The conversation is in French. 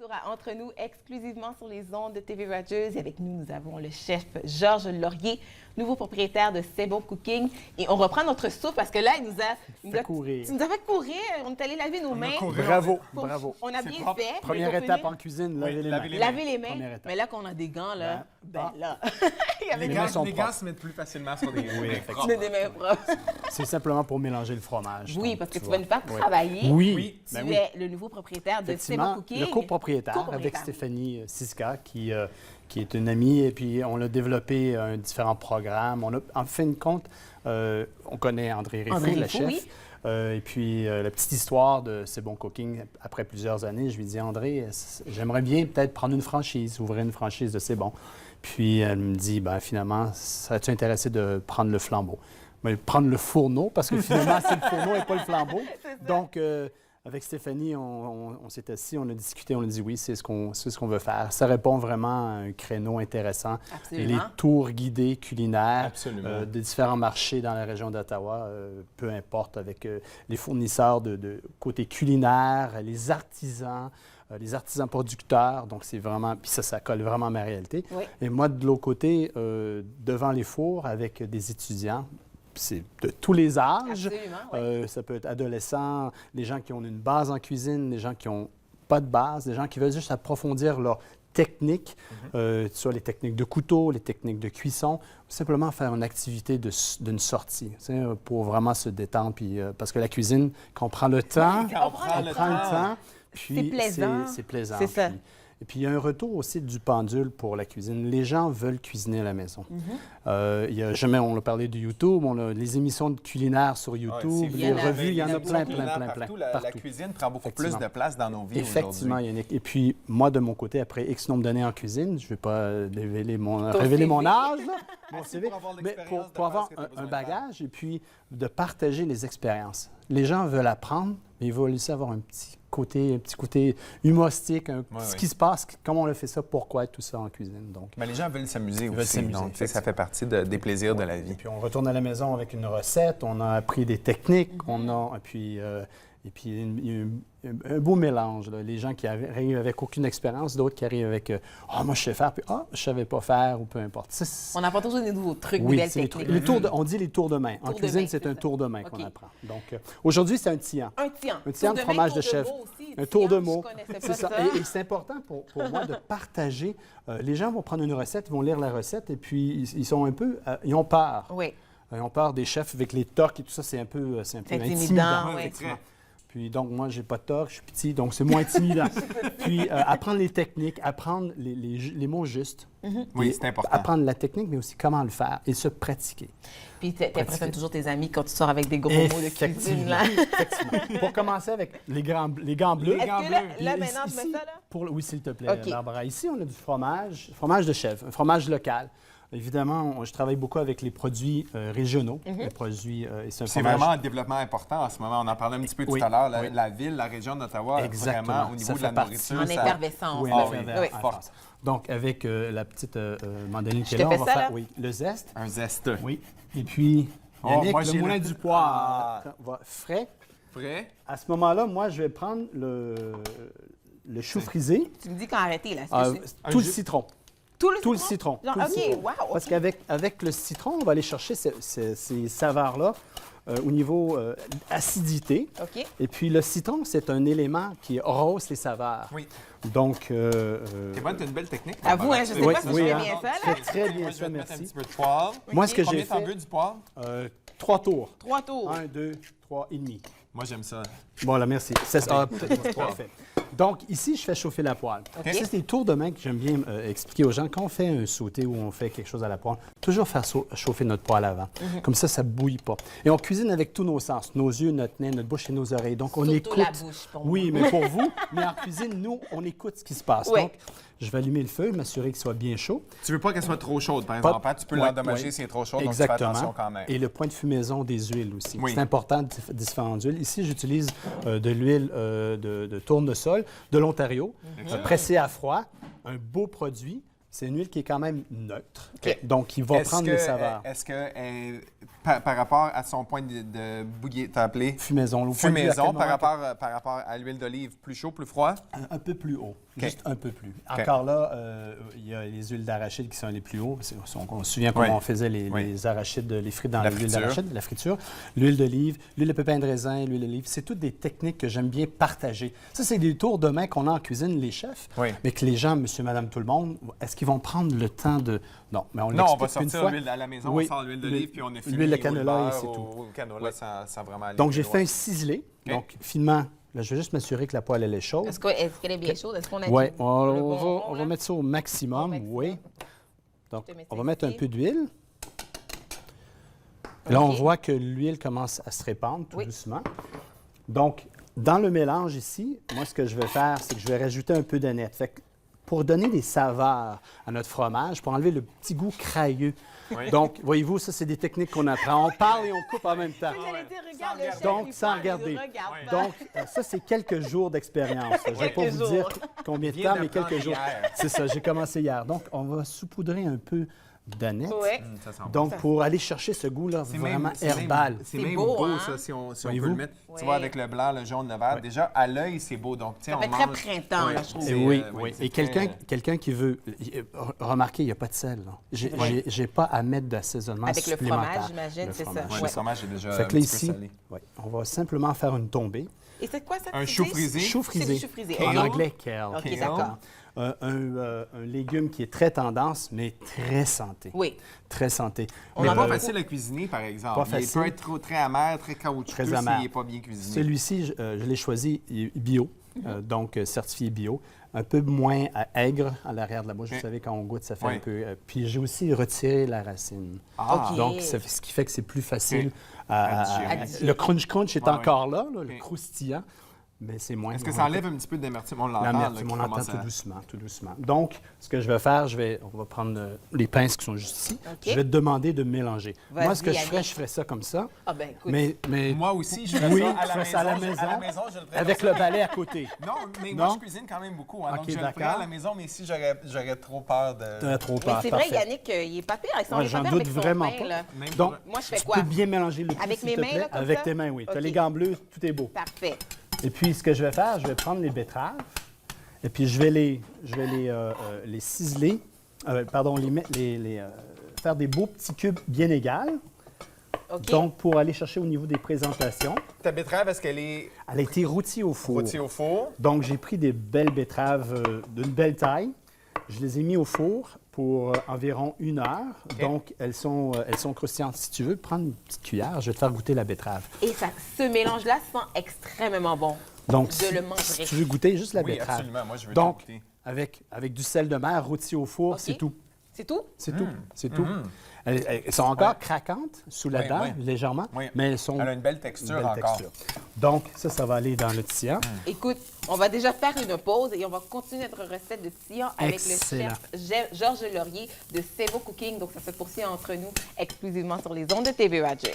retour à Entre nous, exclusivement sur les ondes de TV Rogers. Et avec nous, nous avons le chef Georges Laurier, nouveau propriétaire de C'est Bon Cooking. Et on reprend notre souffle parce que là, il nous a fait courir. On est allé laver nos mains. Bravo, bravo. On a bien fait. Première étape en cuisine, laver les mains. Laver les mains. Mais là, qu'on a des gants, là, là. Les gants se mettent plus facilement sur des mains propres. Des mains propres. C'est simplement pour mélanger le fromage. Oui, donc, parce que tu vas nous faire travailler. Oui. Tu es le nouveau propriétaire de C'est Bon Cooking. Le copropriétaire avec Stéphanie Siska, qui est une amie. Et puis, on a développé différents programmes. En fin de compte, on connaît André Réfou, le chef. Oui. Et puis, la petite histoire de C'est Bon Cooking, après plusieurs années, je lui dis, André, j'aimerais bien peut-être prendre une franchise, ouvrir une franchise de C'est Bon. Puis, elle me dit, ben, finalement, serais-tu intéressé de prendre le flambeau? Mais prendre le fourneau, parce que finalement, c'est le fourneau et pas le flambeau. Donc, avec Stéphanie, on s'est assis, on a discuté, on a dit oui, c'est ce qu'on veut faire. Ça répond vraiment à un créneau intéressant. Absolument. Et les tours guidés culinaires des différents marchés dans la région d'Ottawa, peu importe, avec les fournisseurs de côté culinaire, les artisans producteurs. Donc, c'est vraiment... Puis ça colle vraiment à ma réalité. Oui. Et moi, de l'autre côté, devant les fours, avec des étudiants, c'est de tous les âges. Oui. Ça peut être adolescents, les gens qui ont une base en cuisine, les gens qui n'ont pas de base, les gens qui veulent juste approfondir leur technique, soit les techniques de couteau, les techniques de cuisson, ou simplement faire une activité d'une sortie, pour vraiment se détendre. Puis, parce que la cuisine, quand on prend le temps, on prend le temps. Puis c'est plaisant. C'est plaisant. C'est ça. Et puis, il y a un retour aussi du pendule pour la cuisine. Les gens veulent cuisiner à la maison. Il y a jamais, on a parlé de YouTube, on a les émissions de culinaires sur YouTube, les revues, il y en a plein. Partout. La cuisine prend beaucoup plus de place dans nos vies aujourd'hui. Effectivement, Yannick. Et puis, moi, de mon côté, après X nombre d'années en cuisine, je ne vais pas révéler mon âge, là, mon CV, mais pour avoir un bagage et puis de partager les expériences. Les gens veulent apprendre, mais ils veulent aussi avoir un petit côté humoristique, ce qui se passe, comment on a fait ça, pourquoi, tout ça en cuisine. Donc, mais les gens veulent s'amuser aussi. Donc, ça fait partie des plaisirs de la vie. Et puis, on retourne à la maison avec une recette, on a appris des techniques, et puis il y a un beau mélange. Là. Les gens qui arrivent avec aucune expérience, d'autres qui arrivent avec « Ah, moi, je sais faire », puis « Ah, je ne savais pas faire », ou peu importe. On apprend toujours des nouveaux trucs, des belles techniques. On dit les tours de main. En cuisine, c'est un tour de main qu'on apprend. Donc, aujourd'hui, c'est un tian. Un tian. Un tian de fromage de chèvre. Un tour de mots. C'est ça. Et c'est important pour moi de partager. Les gens vont prendre une recette, ils vont lire la recette, et puis ils sont un peu... ils ont peur. Oui. Ils ont peur des chefs avec les tocs et tout ça, c'est un peu intimidant. Effectivement. Puis donc, moi, j'ai pas de toc, je suis petit, donc c'est moins intimidant. Puis apprendre les techniques, apprendre les mots justes. Oui, c'est important. Apprendre la technique, mais aussi comment le faire et se pratiquer. Puis tu impressionnes toujours tes amis quand tu sors avec des gros mots de cuisine. Là. Effectivement. Pour commencer avec les gants bleus. Est-ce que là, maintenant, tu mets ça, là? Oui, s'il te plaît, Barbara. Ici, on a du fromage de chèvre, un fromage local. Évidemment, je travaille beaucoup avec les produits régionaux. Les produits, c'est vraiment un développement important en ce moment. On en parlait un petit peu tout à l'heure. La ville, la région d'Ottawa, vraiment, au niveau de la nourriture. En effervescence. Oui, forte. Donc, avec la petite mandoline qui est là, on va faire le zeste. Un zeste. Oui. Et puis, Yannick, le moulin du poire frais. Frais. À ce moment-là, moi, je vais prendre le chou frisé. Tu me dis quand arrêter, là. Tout le citron. Tout le citron? Parce qu'avec le citron, on va aller chercher ces saveurs-là au niveau acidité. Et puis, le citron, c'est un élément qui rehausse les saveurs. Oui. Donc... T'es bonne, t'as une belle technique. À vous, je sais pas si je fais bien ça, là. Je fais très bien ça, merci. Un petit peu de poivre. Moi, ce que j'ai fait... Combien t'en veux du poivre? 3 tours. 3 tours. 1, 2, 3 et demi. Moi, j'aime ça. Bon, là, merci. Parfait. Donc, ici, je fais chauffer la poêle. Ça, c'est des tours de main que j'aime bien expliquer aux gens. Quand on fait un sauté ou on fait quelque chose à la poêle, toujours faire chauffer notre poêle avant. Comme ça ne bouille pas. Et on cuisine avec tous nos sens, nos yeux, notre nez, notre bouche et nos oreilles. Donc, on écoute. La bouche, pour oui, mais pour vous. Mais en cuisine, nous, on écoute ce qui se passe. Donc, je vais allumer le feu, m'assurer qu'il soit bien chaud. Tu veux pas qu'elle soit trop chaude, par exemple. Tu peux l'endommager si elle est trop chaude, donc tu fais attention quand même. Et le point de fumaison des huiles aussi. C'est important, différentes huiles. Ici, j'utilise de l'huile de tournesol de l'Ontario, pressée à froid, un beau produit. C'est une huile qui est quand même neutre. Okay. Donc, il va prendre les saveurs. Est-ce que, par rapport à son point de bouillie, tu as appelé? Fumaison. Fumaison, par rapport à l'huile d'olive, plus chaud, plus froid? Un peu plus haut. Okay. Juste un peu plus. Okay. Encore là, il y a les huiles d'arachide qui sont les plus hauts. On se souvient comment on faisait les arachides, les frites dans l'huile d'arachide, la friture. L'huile d'olive, l'huile de pépins de raisin, l'huile d'olive. C'est toutes des techniques que j'aime bien partager. Ça, c'est des tours de main qu'on a en cuisine, les chefs, mais que les gens, monsieur, madame, tout le monde, est-ce qu'ils vont prendre le temps de... Non, mais on va sortir l'huile à la maison, on sort l'huile d'olive, puis on a fini l'huile de canola et c'est tout. Le canola, ça vraiment allé. Donc, j'ai fait un ciselé. Donc, finement, là, je vais juste m'assurer que la poêle, elle est chaude. Est-ce qu'elle est bien chaude? Est-ce qu'on a Oui, on va mettre ça au maximum, oui. Donc, on va mettre un peu d'huile. Là, on voit que l'huile commence à se répandre tout doucement. Donc, dans le mélange ici, moi, ce que je vais faire, c'est que je vais rajouter un peu d'aneth. Fait que pour donner des saveurs à notre fromage, pour enlever le petit goût crailleux. Oui. Donc, voyez-vous, ça, c'est des techniques qu'on apprend. On parle et on coupe en même temps. Donc, sans regarder. Donc, ça, c'est quelques jours d'expérience. Je ne vais pas vous dire combien de temps, mais quelques jours. C'est ça, j'ai commencé hier. Donc, on va saupoudrer un peu d'aneth. Donc, pour aller chercher ce goût-là vraiment herbal. C'est même beau, ça, si on peut le mettre. Tu vois, avec le blanc, le jaune, le vert, déjà, à l'œil, c'est beau. Donc, ça fait très printemps, là, je trouve. Oui. Et quelqu'un qui veut... Remarquez, il n'y a pas de sel. J'ai pas à mettre d'assaisonnement supplémentaire. Avec le fromage, j'imagine, c'est ça. Le fromage est déjà un petit peu salé. On va simplement faire une tombée. Et c'est quoi ça? Un chou frisé. Chou frisé. En anglais, kale. OK, d'accord. Un légume qui est très tendance, mais très santé. Oui. Très santé. Mais pas facile à cuisiner, par exemple. Pas facile. Il peut être très amer, très caoutchouteux s'il n'est pas bien cuisiné. Celui-ci, je l'ai choisi bio, donc certifié bio. Un peu moins aigre à l'arrière de la bouche. Vous savez, quand on goûte, ça fait un peu... puis j'ai aussi retiré la racine. Donc, ce qui fait que c'est plus facile le crunch est encore là, le croustillant. Mais c'est moins. Est-ce que ça enlève un petit peu d'amertume? On l'entend. On l'entend tout doucement. Donc, ce que je vais faire, on va prendre les pinces qui sont juste ici. Je vais te demander de mélanger. Moi, ce que je ferais ça comme ça. Ah ben écoute. Mais moi aussi, je ferais ça à la maison. Avec le balai à côté. Non, mais moi, je cuisine quand même beaucoup. Donc, je le ferais à la maison, mais ici, j'aurais trop peur de... Tu as trop peur, c'est vrai, Yannick, il n'est pas pire avec son pain. J'en doute vraiment pas. Donc, moi, je fais quoi? Tu peux bien mélanger le tout, avec mes mains, avec tes mains, oui. Tu as les gants bleus, tout est beau. Parfait. Et puis, ce que je vais faire, je vais prendre les betteraves et puis je vais les ciseler, faire des beaux petits cubes bien égaux. Okay. Donc, pour aller chercher au niveau des présentations. Ta betterave, est-ce qu'elle est... Elle a été rôtie au four. Rôtie au four. Donc, j'ai pris des belles betteraves d'une belle taille. Je les ai mis au four pour environ 1 heure. Okay. Donc, elles sont croustillantes. Si tu veux prendre une petite cuillère, je vais te faire goûter la betterave. Et ce mélange-là sent extrêmement bon. Donc, je le mangerai. Si tu veux goûter juste la betterave. Oui, absolument. Moi, je veux donc, goûter. Avec du sel de mer rôti au four, c'est tout. C'est tout? C'est tout. C'est tout. Elles sont encore craquantes sous la dent, légèrement, mais elles sont... Elle a une belle texture encore. Donc, ça va aller dans le tian. Écoute, on va déjà faire une pause et on va continuer notre recette de tian avec le chef Georges Laurier de C'est Beau Cooking. Donc, ça se poursuit entre nous exclusivement sur les ondes de TV Rogers.